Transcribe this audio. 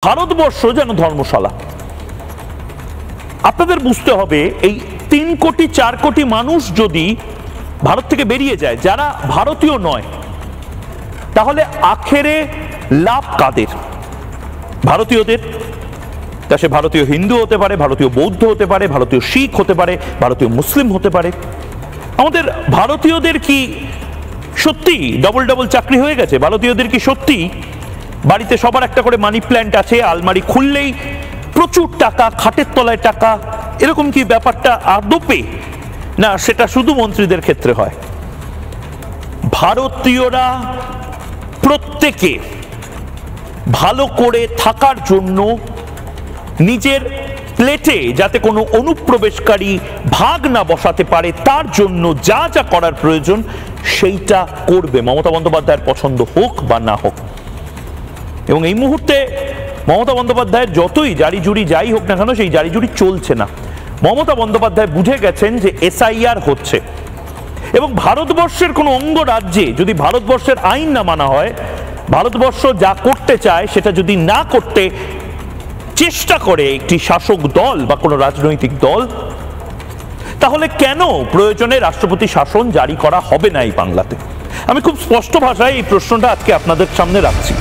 ভারতবর্ষ যেন ধর্মশালা। আপনাদের বুঝতে হবে এই 3 কোটি 4 কোটি মানুষ যদি ভারত থেকে বেরিয়ে যায় যারা ভারতীয় নয়, তাহলে আখেরে লাভ কাদের? ভারতীয়দের। তা সে ভারতীয় হিন্দু হতে পারে, ভারতীয় বৌদ্ধ হতে পারে, ভারতীয় শিখ হতে পারে, ভারতীয় মুসলিম হতে পারে। আমাদের ভারতীয়দের কি সত্যি ডবল ডবল চাকরি হয়ে গেছে? ভারতীয়দের কি সত্যি বাড়িতে সবার একটা করে মানি প্ল্যান্ট আছে, আলমারি খুললেই প্রচুর টাকা, খাটের তলায় টাকা, এরকম কি ব্যাপারটা আদপে? না, সেটা শুধু মন্ত্রীদের ক্ষেত্রে হয়। ভারতীয়রা প্রত্যেকে ভালো করে থাকার জন্য নিজের প্লেটে যাতে কোনো অনুপ্রবেশকারী ভাগ না বসাতে পারে, তার জন্য যা যা করার প্রয়োজন সেইটা করবে, মমতা বন্দ্যোপাধ্যায়ের পছন্দ হোক বা না হোক। এবং এই মুহূর্তে মমতা বন্দ্যোপাধ্যায়ের যতই জারি জুরি যাই হোক না কেন, সেই জারি জুরি চলছে না। মমতা বন্দ্যোপাধ্যায় বুঝে গেছেন যে এসআইআর হচ্ছে এবং ভারতবর্ষের কোনো অঙ্গরাজ্যে যদি ভারতবর্ষের আইন না মানা হয়, ভারতবর্ষ যা করতে চায় সেটা যদি না করতে চেষ্টা করে একটি শাসক দল বা কোনো রাজনৈতিক দল, তাহলে কেন প্রয়োজনে রাষ্ট্রপতি শাসন জারি করা হবে না এই বাংলাতে? আমি খুব স্পষ্ট ভাষায় এই প্রশ্নটা আজকে আপনাদের সামনে রাখছি।